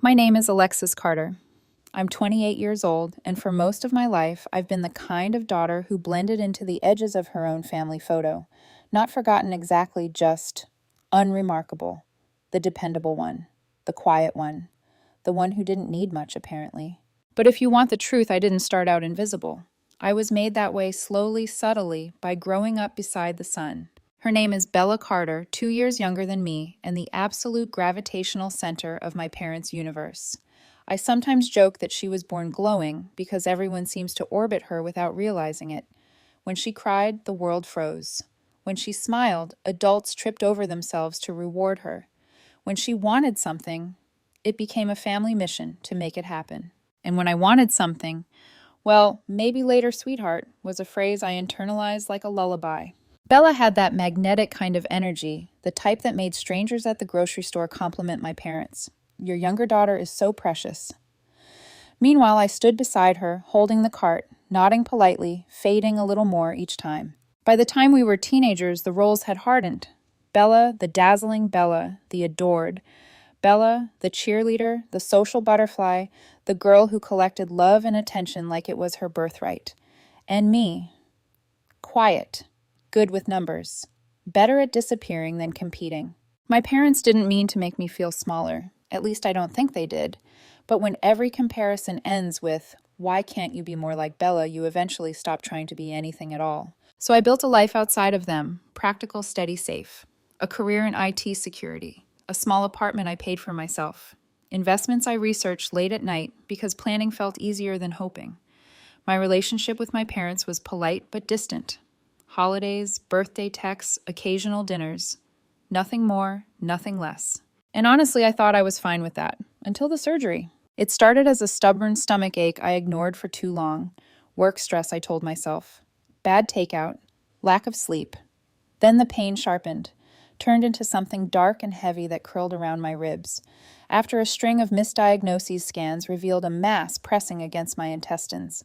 My name is Alexis Carter. I'm 28 years old, and for most of my life, I've been the kind of daughter who blended into the edges of her own family photo, not forgotten exactly, just unremarkable, the dependable one, the quiet one, the one who didn't need much, apparently. But if you want the truth, I didn't start out invisible. I was made that way slowly, subtly, by growing up beside the sun. Her name is Bella Carter, 2 years younger than me, and the absolute gravitational center of my parents' universe. I sometimes joke that she was born glowing because everyone seems to orbit her without realizing it. When she cried, the world froze. When she smiled, adults tripped over themselves to reward her. When she wanted something, it became a family mission to make it happen. And when I wanted something, well, maybe later, sweetheart, was a phrase I internalized like a lullaby. Bella had that magnetic kind of energy, the type that made strangers at the grocery store compliment my parents. Your younger daughter is so precious. Meanwhile, I stood beside her, holding the cart, nodding politely, fading a little more each time. By the time we were teenagers, the roles had hardened. Bella, the dazzling Bella, the adored. Bella, the cheerleader, the social butterfly, the girl who collected love and attention like it was her birthright. And me, quiet, good with numbers, better at disappearing than competing. My parents didn't mean to make me feel smaller. At least I don't think they did. But when every comparison ends with, why can't you be more like Bella, you eventually stop trying to be anything at all. So I built a life outside of them, practical, steady, safe. A career in IT security. A small apartment I paid for myself. Investments I researched late at night because planning felt easier than hoping. My relationship with my parents was polite but distant. Holidays, birthday texts, occasional dinners. Nothing more, nothing less. And honestly, I thought I was fine with that, until the surgery. It started as a stubborn stomach ache I ignored for too long. Work stress, I told myself. Bad takeout. Lack of sleep. Then the pain sharpened, turned into something dark and heavy that curled around my ribs. After a string of misdiagnoses, scans revealed a mass pressing against my intestines.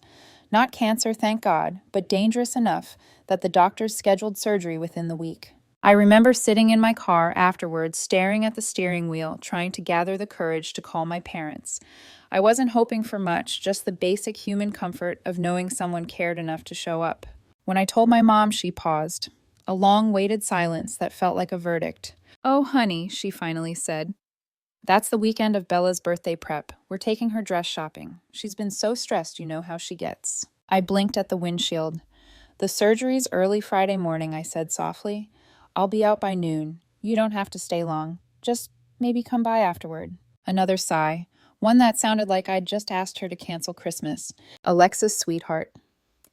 Not cancer, thank God, but dangerous enough that the doctors scheduled surgery within the week. I remember sitting in my car afterwards, staring at the steering wheel, trying to gather the courage to call my parents. I wasn't hoping for much, just the basic human comfort of knowing someone cared enough to show up. When I told my mom, she paused. A long-waited silence that felt like a verdict. "Oh, honey," she finally said. "That's the weekend of Bella's birthday prep. We're taking her dress shopping. She's been so stressed, you know how she gets." I blinked at the windshield. "The surgery's early Friday morning," I said softly. "I'll be out by noon. You don't have to stay long. Just maybe come by afterward." Another sigh, one that sounded like I'd just asked her to cancel Christmas. "Alexis, sweetheart.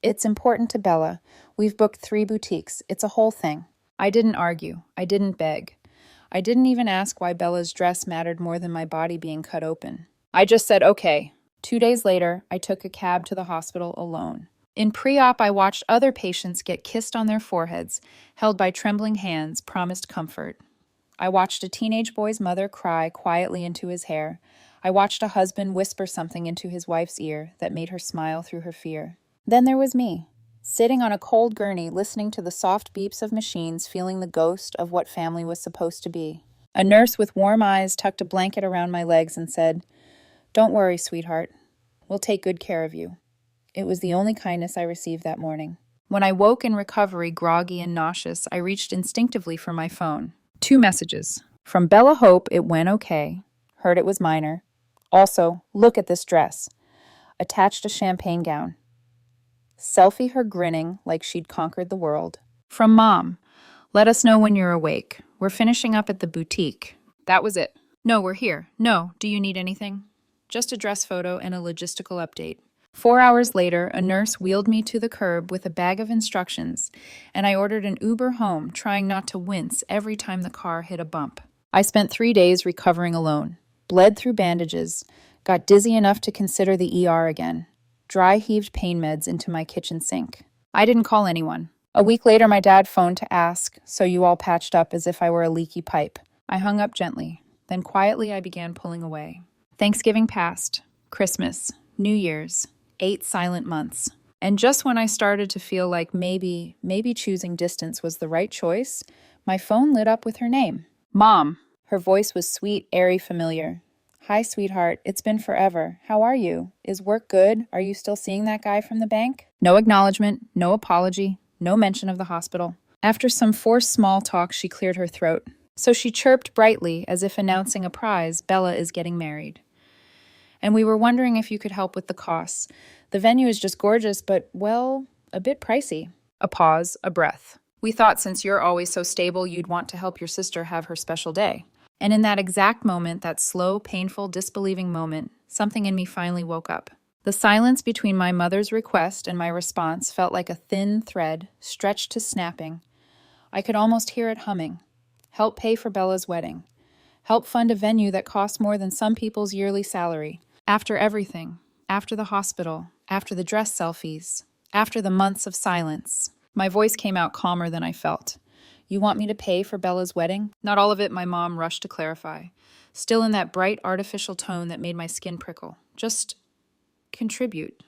It's important to Bella. We've booked 3 boutiques. It's a whole thing." I didn't argue. I didn't beg. I didn't even ask why Bella's dress mattered more than my body being cut open. I just said, okay. 2 days later, I took a cab to the hospital alone. In pre-op, I watched other patients get kissed on their foreheads, held by trembling hands, promised comfort. I watched a teenage boy's mother cry quietly into his hair. I watched a husband whisper something into his wife's ear that made her smile through her fear. Then there was me, sitting on a cold gurney, listening to the soft beeps of machines, feeling the ghost of what family was supposed to be. A nurse with warm eyes tucked a blanket around my legs and said, "Don't worry, sweetheart. We'll take good care of you." It was the only kindness I received that morning. When I woke in recovery, groggy and nauseous, I reached instinctively for my phone. 2 messages. From Bella Hope, it went okay. Heard it was minor. Also, look at this dress. Attached a champagne gown. Selfie her grinning like she'd conquered the world. From Mom, let us know when you're awake. We're finishing up at the boutique. That was it. No, we're here. No, do you need anything? Just a dress photo and a logistical update. 4 hours later, a nurse wheeled me to the curb with a bag of instructions, and I ordered an Uber home, trying not to wince every time the car hit a bump. I spent 3 days recovering alone, bled through bandages, got dizzy enough to consider the ER again. Dry heaved pain meds into my kitchen sink. I didn't call anyone. A week later, my dad phoned to ask, "So you all patched up?" as if I were a leaky pipe. I hung up gently. Then quietly I began pulling away. Thanksgiving passed. Christmas. New Year's. 8 silent months. And just when I started to feel like maybe choosing distance was the right choice, my phone lit up with her name. Mom. Her voice was sweet, airy, familiar. Hi, sweetheart. It's been forever. How are you? Is work good? Are you still seeing that guy from the bank? No acknowledgement, no apology, no mention of the hospital. After some forced small talk, she cleared her throat. So she chirped brightly, as if announcing a prize. Bella is getting married. And we were wondering if you could help with the costs. The venue is just gorgeous, but, well, a bit pricey. A pause, a breath. We thought since you're always so stable, you'd want to help your sister have her special day. And in that exact moment, that slow, painful, disbelieving moment, something in me finally woke up. The silence between my mother's request and my response felt like a thin thread, stretched to snapping. I could almost hear it humming. Help pay for Bella's wedding. Help fund a venue that costs more than some people's yearly salary. After everything, after the hospital, after the dress selfies, after the months of silence, my voice came out calmer than I felt. You want me to pay for Bella's wedding? Not all of it, my mom rushed to clarify, still in that bright, artificial tone that made my skin prickle. Just contribute.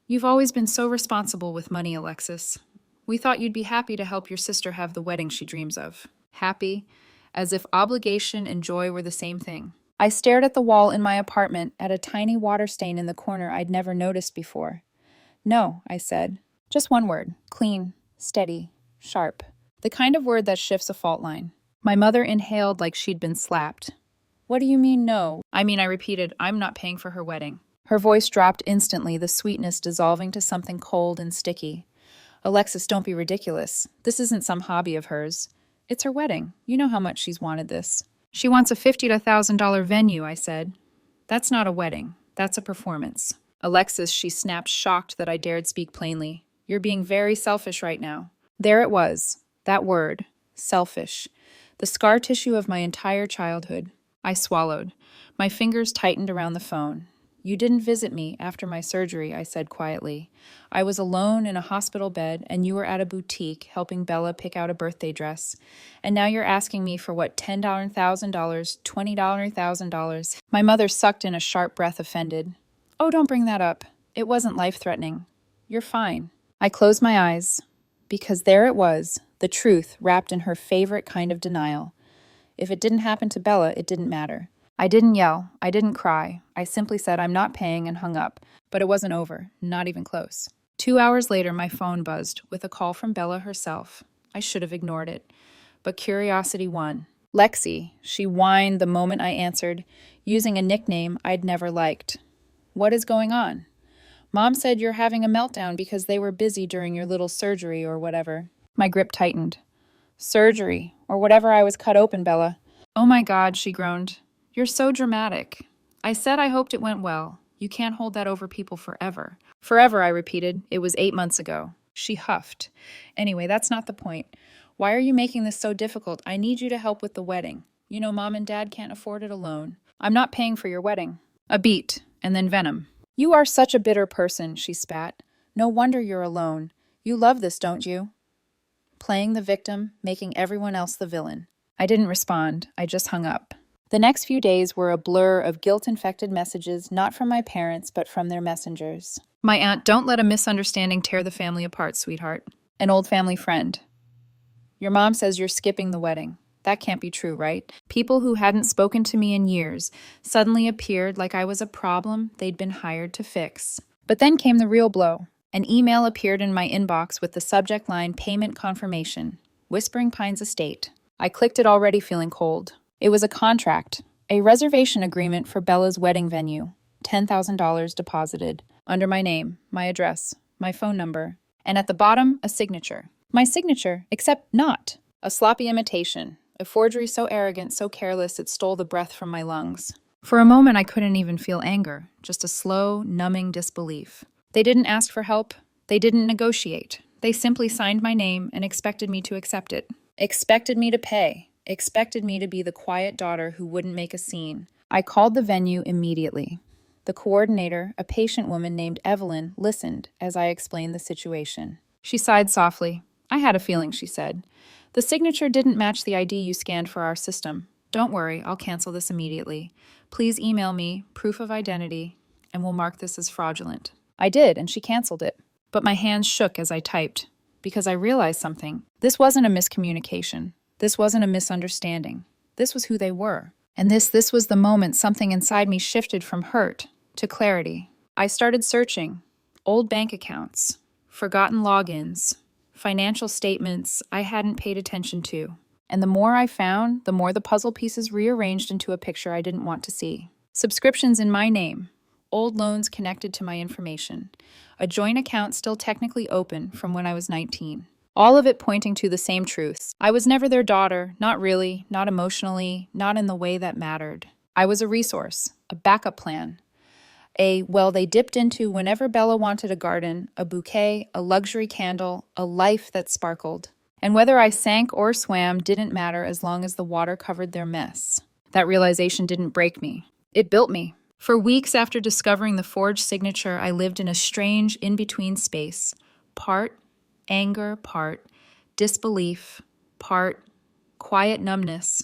You've always been so responsible with money, Alexis. We thought you'd be happy to help your sister have the wedding she dreams of. Happy, as if obligation and joy were the same thing. I stared at the wall in my apartment, at a tiny water stain in the corner I'd never noticed before. No, I said. Just one word. Clean, steady, sharp. The kind of word that shifts a fault line. My mother inhaled like she'd been slapped. What do you mean, no? I repeated, I'm not paying for her wedding. Her voice dropped instantly, the sweetness dissolving to something cold and sticky. Alexis, don't be ridiculous. This isn't some hobby of hers. It's her wedding. You know how much she's wanted this. She wants a $50 to $1,000 venue, I said. That's not a wedding. That's a performance. Alexis, she snapped, shocked that I dared speak plainly. You're being very selfish right now. There it was. That word. Selfish. The scar tissue of my entire childhood. I swallowed. My fingers tightened around the phone. You didn't visit me after my surgery, I said quietly. I was alone in a hospital bed, and you were at a boutique helping Bella pick out a birthday dress. And now you're asking me for what, $10 $1,000, $20 $1,000? My mother sucked in a sharp breath, offended. Oh, don't bring that up. It wasn't life-threatening. You're fine. I closed my eyes, because there it was, the truth wrapped in her favorite kind of denial. If it didn't happen to Bella, it didn't matter. I didn't yell. I didn't cry. I simply said, I'm not paying, and hung up. But it wasn't over. Not even close. 2 hours later, my phone buzzed with a call from Bella herself. I should have ignored it. But curiosity won. Lexi, she whined the moment I answered, using a nickname I'd never liked. What is going on? Mom said you're having a meltdown because they were busy during your little surgery or whatever. My grip tightened. Surgery, or whatever I was cut open, Bella. Oh my God, she groaned. You're so dramatic. I said I hoped it went well. You can't hold that over people forever. Forever, I repeated. It was 8 months ago. She huffed. Anyway, that's not the point. Why are you making this so difficult? I need you to help with the wedding. You know Mom and Dad can't afford it alone. I'm not paying for your wedding. A beat, and then venom. You are such a bitter person, she spat. No wonder you're alone. You love this, don't you? Playing the victim, making everyone else the villain. I didn't respond. I just hung up. The next few days were a blur of guilt-infected messages, not from my parents, but from their messengers. My aunt, don't let a misunderstanding tear the family apart, sweetheart. An old family friend. Your mom says you're skipping the wedding. That can't be true, right? People who hadn't spoken to me in years suddenly appeared like I was a problem they'd been hired to fix. But then came the real blow. An email appeared in my inbox with the subject line, Payment Confirmation, Whispering Pines Estate. I clicked it, already feeling cold. It was a contract, a reservation agreement for Bella's wedding venue, $10,000 deposited, under my name, my address, my phone number, and at the bottom, a signature. My signature, except not. A sloppy imitation, a forgery so arrogant, so careless, it stole the breath from my lungs. For a moment, I couldn't even feel anger, just a slow, numbing disbelief. They didn't ask for help. They didn't negotiate. They simply signed my name and expected me to accept it. Expected me to pay. Expected me to be the quiet daughter who wouldn't make a scene. I called the venue immediately. The coordinator, a patient woman named Evelyn, listened as I explained the situation. She sighed softly. I had a feeling, she said. The signature didn't match the ID you scanned for our system. Don't worry, I'll cancel this immediately. Please email me proof of identity, and we'll mark this as fraudulent. I did, and she canceled it. But my hands shook as I typed, because I realized something. This wasn't a miscommunication. This wasn't a misunderstanding. This was who they were. And this was the moment something inside me shifted from hurt to clarity. I started searching old bank accounts, forgotten logins, financial statements I hadn't paid attention to. And the more I found, the more the puzzle pieces rearranged into a picture I didn't want to see. Subscriptions in my name, old loans connected to my information, a joint account still technically open from when I was 19. All of it pointing to the same truths. I was never their daughter, not really, not emotionally, not in the way that mattered. I was a resource, a backup plan. They dipped into whenever Bella wanted a garden, a bouquet, a luxury candle, a life that sparkled. And whether I sank or swam didn't matter as long as the water covered their mess. That realization didn't break me. It built me. For weeks after discovering the forged signature, I lived in a strange in-between space. Part anger, part disbelief, part quiet numbness.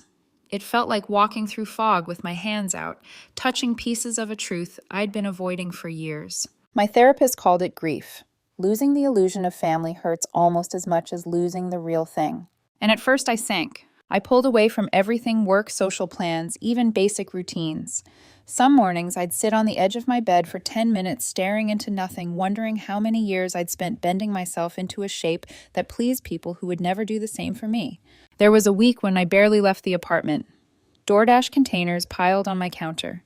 It felt like walking through fog with my hands out, touching pieces of a truth I'd been avoiding for years. My therapist called it grief. Losing the illusion of family hurts almost as much as losing the real thing. And at first I sank. I pulled away from everything work, social plans, even basic routines. Some mornings I'd sit on the edge of my bed for 10 minutes staring into nothing, wondering how many years I'd spent bending myself into a shape that pleased people who would never do the same for me. There was a week when I barely left the apartment. DoorDash containers piled on my counter.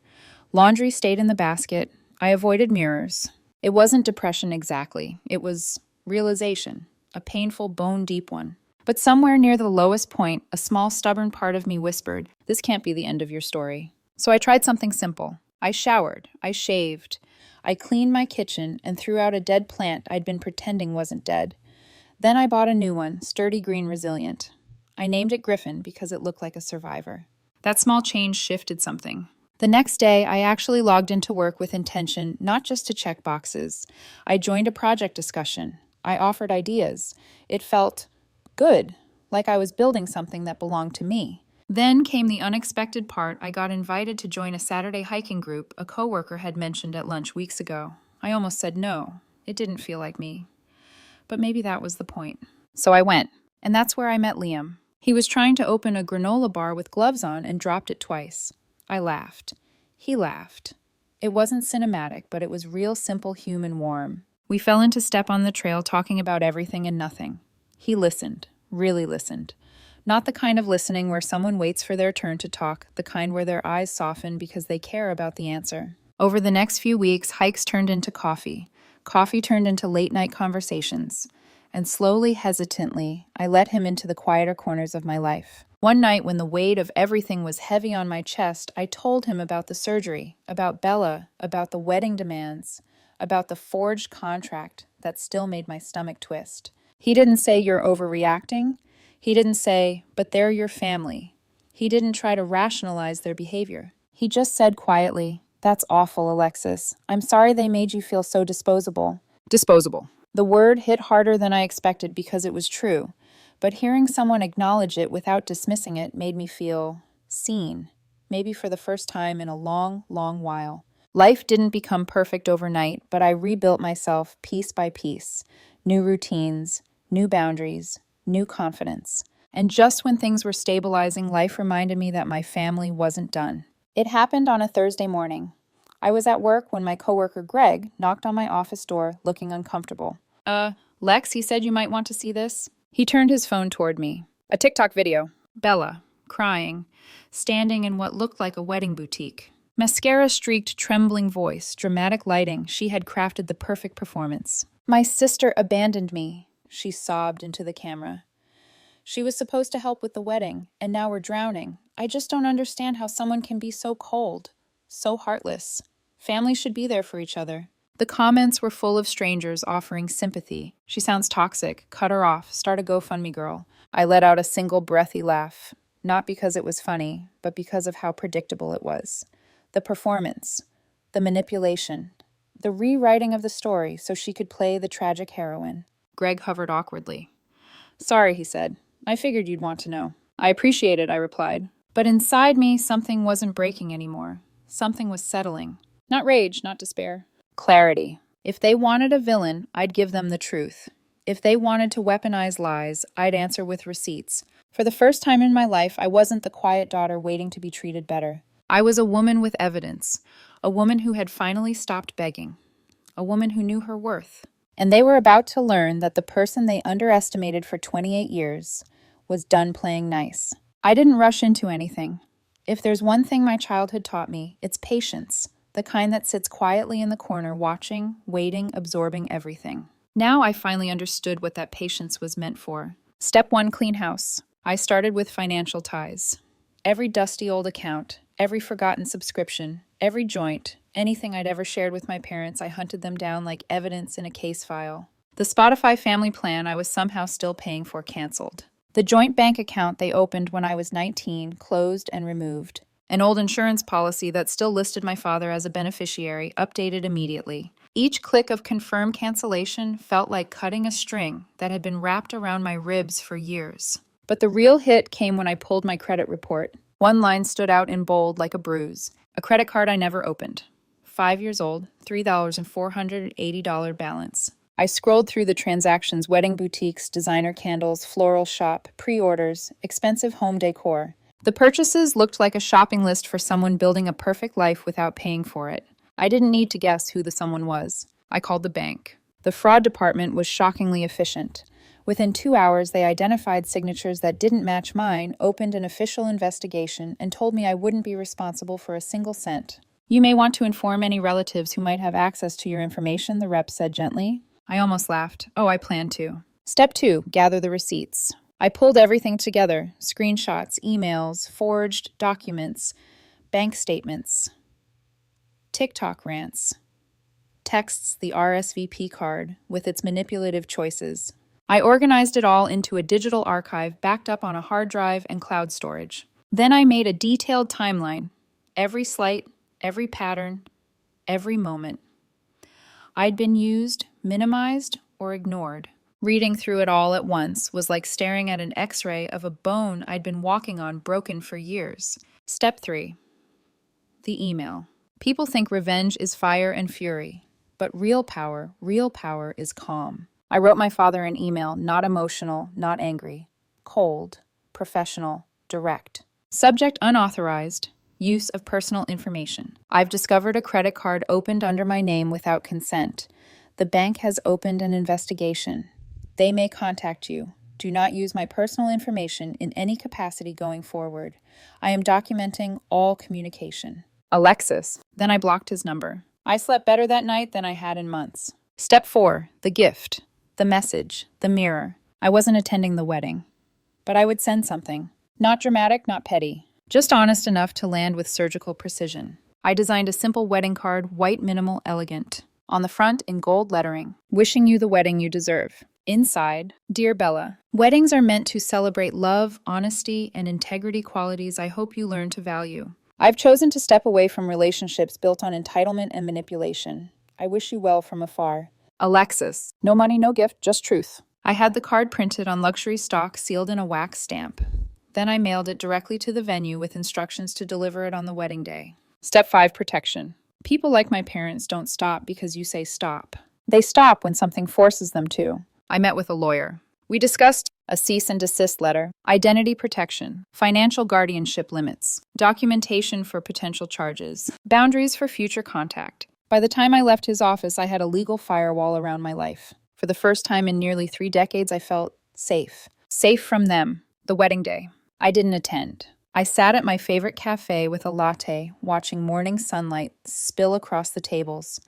Laundry stayed in the basket. I avoided mirrors. It wasn't depression exactly. It was realization, a painful, bone-deep one. But somewhere near the lowest point, a small, stubborn part of me whispered, "This can't be the end of your story." So I tried something simple. I showered. I shaved. I cleaned my kitchen and threw out a dead plant I'd been pretending wasn't dead. Then I bought a new one, sturdy, green, resilient. I named it Griffin because it looked like a survivor. That small change shifted something. The next day, I actually logged into work with intention, not just to check boxes. I joined a project discussion. I offered ideas. It felt good, like I was building something that belonged to me. Then came the unexpected part. I got invited to join a Saturday hiking group a coworker had mentioned at lunch weeks ago. I almost said no. It didn't feel like me. But maybe that was the point. So I went, and that's where I met Liam. He was trying to open a granola bar with gloves on and dropped it twice. I laughed. He laughed. It wasn't cinematic, but it was real, simple, human, warm. We fell into step on the trail talking about everything and nothing. He listened, really listened. Not the kind of listening where someone waits for their turn to talk, the kind where their eyes soften because they care about the answer. Over the next few weeks, hikes turned into coffee. Coffee turned into late-night conversations. And slowly, hesitantly, I let him into the quieter corners of my life. One night, when the weight of everything was heavy on my chest, I told him about the surgery, about Bella, about the wedding demands, about the forged contract that still made my stomach twist. He didn't say, "You're overreacting." He didn't say, "But they're your family." He didn't try to rationalize their behavior. He just said quietly, "That's awful, Alexis. I'm sorry they made you feel so disposable." Disposable. The word hit harder than I expected because it was true, but hearing someone acknowledge it without dismissing it made me feel seen, maybe for the first time in a long, long while. Life didn't become perfect overnight, but I rebuilt myself piece by piece. New routines, new boundaries, new confidence. And just when things were stabilizing, life reminded me that my family wasn't done. It happened on a Thursday morning. I was at work when my coworker Greg knocked on my office door looking uncomfortable. Lex, he said you might want to see this." He turned his phone toward me. A TikTok video. Bella, crying, standing in what looked like a wedding boutique. Mascara-streaked, trembling voice, dramatic lighting. She had crafted the perfect performance. "My sister abandoned me," she sobbed into the camera. "She was supposed to help with the wedding, and now we're drowning. I just don't understand how someone can be so cold, so heartless. Families should be there for each other." The comments were full of strangers offering sympathy. "She sounds toxic. Cut her off. Start a GoFundMe, girl." I let out a single breathy laugh, not because it was funny, but because of how predictable it was. The performance, the manipulation, the rewriting of the story so she could play the tragic heroine. Greg hovered awkwardly. "Sorry," he said. "I figured you'd want to know." "I appreciate it," I replied. But inside me, something wasn't breaking anymore. Something was settling. Not rage, not despair. Clarity. If they wanted a villain, I'd give them the truth. If they wanted to weaponize lies, I'd answer with receipts. For the first time in my life, I wasn't the quiet daughter waiting to be treated better. I was a woman with evidence, a woman who had finally stopped begging, a woman who knew her worth. And they were about to learn that the person they underestimated for 28 years was done playing nice. I didn't rush into anything. If there's one thing my childhood taught me, it's patience, the kind that sits quietly in the corner watching, waiting, absorbing everything. Now I finally understood what that patience was meant for. Step 1, clean house. I started with financial ties. Every dusty old account, every forgotten subscription, every joint, anything I'd ever shared with my parents, I hunted them down like evidence in a case file. The Spotify family plan I was somehow still paying for canceled. The joint bank account they opened when I was 19 closed and removed. An old insurance policy that still listed my father as a beneficiary updated immediately. Each click of confirm cancellation felt like cutting a string that had been wrapped around my ribs for years. But the real hit came when I pulled my credit report. One line stood out in bold like a bruise. A credit card I never opened. 5 years old, $3,480 balance. I scrolled through the transactions: wedding boutiques, designer candles, floral shop, pre-orders, expensive home decor. The purchases looked like a shopping list for someone building a perfect life without paying for it. I didn't need to guess who the someone was. I called the bank. The fraud department was shockingly efficient. Within 2 hours, they identified signatures that didn't match mine, opened an official investigation, and told me I wouldn't be responsible for a single cent. You may want to inform any relatives who might have access to your information, the rep said gently. I almost laughed. Oh, I plan to. Step 2, gather the receipts. I pulled everything together: screenshots, emails, forged documents, bank statements, TikTok rants, texts, the RSVP card with its manipulative choices. I organized it all into a digital archive backed up on a hard drive and cloud storage. Then I made a detailed timeline. Every slight, every pattern, every moment. I'd been used, minimized, or ignored. Reading through it all at once was like staring at an X-ray of a bone I'd been walking on broken for years. Step 3. The email. People think revenge is fire and fury, but real power is calm. I wrote my father an email, not emotional, not angry. Cold, professional, direct. Subject: unauthorized. Use of personal information. I've discovered a credit card opened under my name without consent. The bank has opened an investigation. They may contact you. Do not use my personal information in any capacity going forward. I am documenting all communication. Alexis. Then I blocked his number. I slept better that night than I had in months. Step 4. The gift. The message. The mirror. I wasn't attending the wedding, but I would send something. Not dramatic, not petty. Just honest enough to land with surgical precision. I designed a simple wedding card, white, minimal, elegant. On the front, in gold lettering, wishing you the wedding you deserve. Inside, Dear Bella, weddings are meant to celebrate love, honesty, and integrity, qualities I hope you learn to value. I've chosen to step away from relationships built on entitlement and manipulation. I wish you well from afar. Alexis. No money, no gift, just truth. I had the card printed on luxury stock, sealed in a wax stamp. Then I mailed it directly to the venue with instructions to deliver it on the wedding day. Step 5, protection. People like my parents don't stop because you say stop. They stop when something forces them to. I met with a lawyer. We discussed a cease and desist letter, identity protection, financial guardianship limits, documentation for potential charges, boundaries for future contact. By the time I left his office, I had a legal firewall around my life. For the first time in nearly 3 decades, I felt safe. Safe from them. The wedding day. I didn't attend. I sat at my favorite cafe with a latte, watching morning sunlight spill across the tables.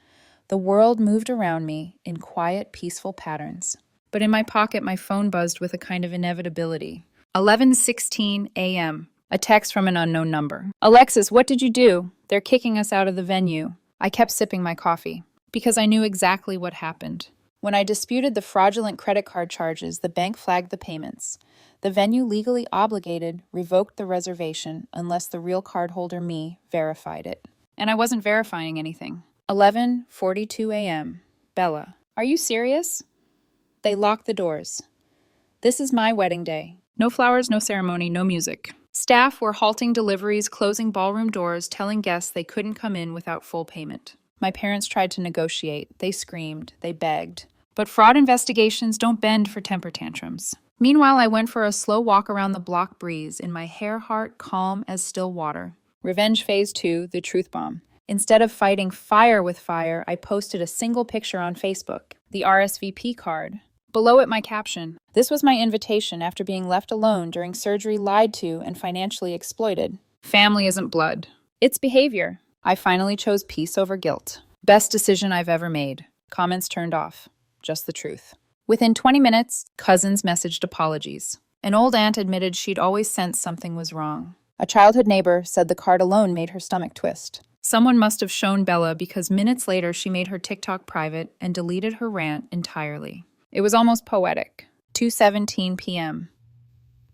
The world moved around me in quiet, peaceful patterns. But in my pocket, my phone buzzed with a kind of inevitability. 11:16 a.m. A text from an unknown number. Alexis, what did you do? They're kicking us out of the venue. I kept sipping my coffee because I knew exactly what happened. When I disputed the fraudulent credit card charges, the bank flagged the payments. The venue, legally obligated, revoked the reservation unless the real cardholder, me, verified it. And I wasn't verifying anything. 11:42 a.m. Bella. Are you serious? They locked the doors. This is my wedding day. No flowers, no ceremony, no music. Staff were halting deliveries, closing ballroom doors, telling guests they couldn't come in without full payment. My parents tried to negotiate. They screamed. They begged. But fraud investigations don't bend for temper tantrums. Meanwhile, I went for a slow walk around the block breeze in my hair heart calm as still water. Revenge Phase 2, the truth bomb. Instead of fighting fire with fire, I posted a single picture on Facebook, the RSVP card. Below it, my caption. This was my invitation after being left alone during surgery, lied to, and financially exploited. Family isn't blood. It's behavior. I finally chose peace over guilt. Best decision I've ever made. Comments turned off. Just the truth. Within 20 minutes, cousins messaged apologies. An old aunt admitted she'd always sensed something was wrong. A childhood neighbor said the card alone made her stomach twist. Someone must have shown Bella because minutes later she made her TikTok private and deleted her rant entirely. It was almost poetic. 2:17 p.m.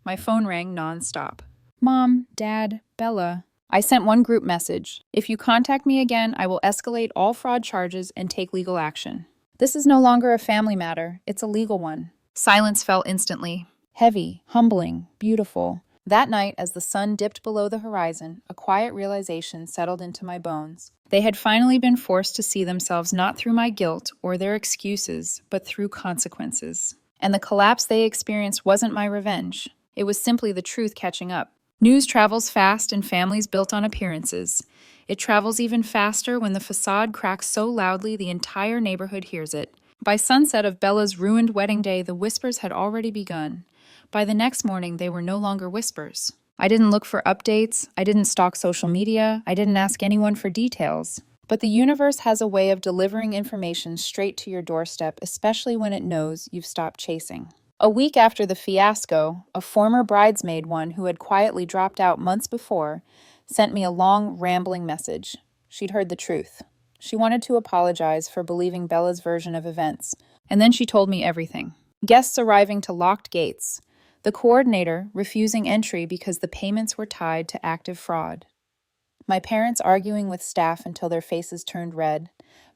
My phone rang nonstop. Mom, Dad, Bella. I sent one group message. If you contact me again, I will escalate all fraud charges and take legal action. This is no longer a family matter, it's a legal one. Silence fell instantly. Heavy, humbling, beautiful. That night, as the sun dipped below the horizon, a quiet realization settled into my bones. They had finally been forced to see themselves not through my guilt or their excuses, but through consequences. And the collapse they experienced wasn't my revenge. It was simply the truth catching up. News travels fast in families built on appearances. It travels even faster when the facade cracks so loudly the entire neighborhood hears it. By sunset of Bella's ruined wedding day, the whispers had already begun. By the next morning, they were no longer whispers. I didn't look for updates, I didn't stalk social media, I didn't ask anyone for details. But the universe has a way of delivering information straight to your doorstep, especially when it knows you've stopped chasing. A week after the fiasco, a former bridesmaid, one who had quietly dropped out months before, sent me a long, rambling message. She'd heard the truth. She wanted to apologize for believing Bella's version of events. And then she told me everything. Guests arriving to locked gates. The coordinator refusing entry because the payments were tied to active fraud. My parents arguing with staff until their faces turned red.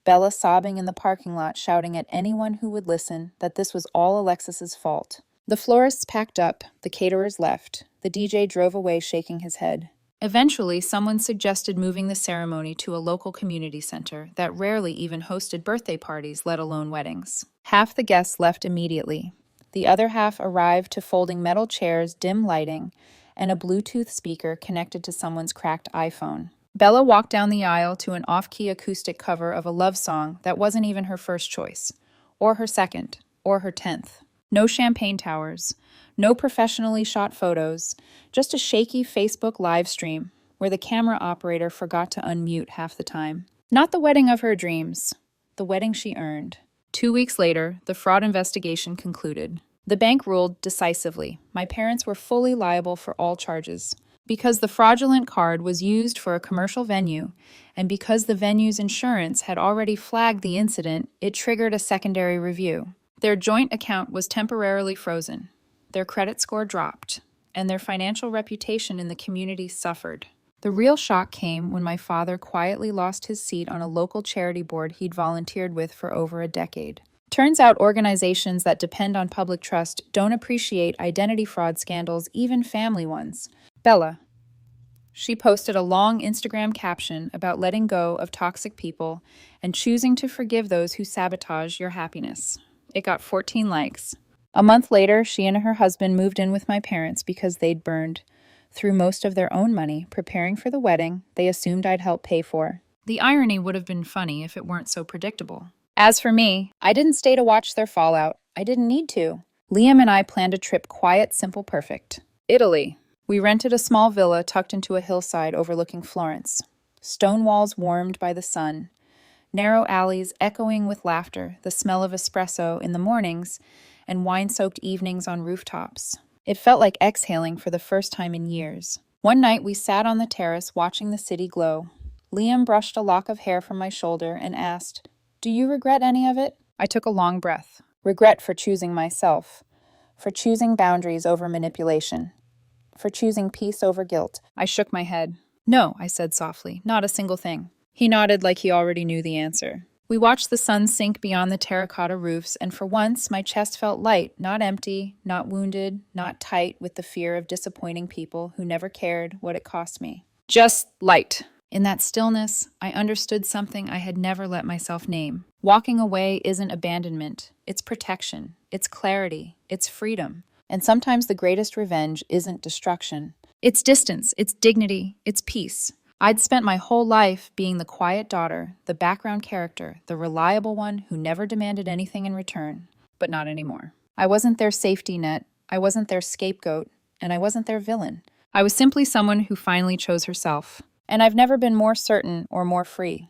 Bella sobbing in the parking lot, shouting at anyone who would listen that this was all Alexis's fault. The florists packed up, the caterers left. The DJ drove away shaking his head. Eventually, someone suggested moving the ceremony to a local community center that rarely even hosted birthday parties, let alone weddings. Half the guests left immediately. The other half arrived to folding metal chairs, dim lighting, and a Bluetooth speaker connected to someone's cracked iPhone. Bella walked down the aisle to an off-key acoustic cover of a love song that wasn't even her first choice, or her second, or her 10th. No champagne towers, no professionally shot photos, just a shaky Facebook live stream where the camera operator forgot to unmute half the time. Not the wedding of her dreams, the wedding she earned. 2 weeks later, the fraud investigation concluded. The bank ruled decisively. My parents were fully liable for all charges. Because the fraudulent card was used for a commercial venue, and because the venue's insurance had already flagged the incident, it triggered a secondary review. Their joint account was temporarily frozen. Their credit score dropped, and their financial reputation in the community suffered. The real shock came when my father quietly lost his seat on a local charity board he'd volunteered with for over a decade. Turns out organizations that depend on public trust don't appreciate identity fraud scandals, even family ones. Bella. She posted a long Instagram caption about letting go of toxic people and choosing to forgive those who sabotage your happiness. It got 14 likes. A month later, she and her husband moved in with my parents because they'd burned through most of their own money preparing for the wedding they assumed I'd help pay for. The irony would have been funny if it weren't so predictable. As for me, I didn't stay to watch their fallout. I didn't need to. Liam and I planned a trip quiet, simple, perfect. Italy. We rented a small villa tucked into a hillside overlooking Florence. Stone walls warmed by the sun. Narrow alleys echoing with laughter, the smell of espresso in the mornings, and wine-soaked evenings on rooftops. It felt like exhaling for the first time in years. One night we sat on the terrace watching the city glow. Liam brushed a lock of hair from my shoulder and asked, "Do you regret any of it?" I took a long breath. Regret for choosing myself. For choosing boundaries over manipulation. For choosing peace over guilt. I shook my head. "No," I said softly, "not a single thing." He nodded like he already knew the answer. We watched the sun sink beyond the terracotta roofs, and for once, my chest felt light, not empty, not wounded, not tight with the fear of disappointing people who never cared what it cost me. Just light. In that stillness, I understood something I had never let myself name. Walking away isn't abandonment, it's protection, it's clarity, it's freedom. And sometimes the greatest revenge isn't destruction. It's distance, it's dignity, it's peace. I'd spent my whole life being the quiet daughter, the background character, the reliable one who never demanded anything in return. But not anymore. I wasn't their safety net, I wasn't their scapegoat, and I wasn't their villain. I was simply someone who finally chose herself. And I've never been more certain or more free.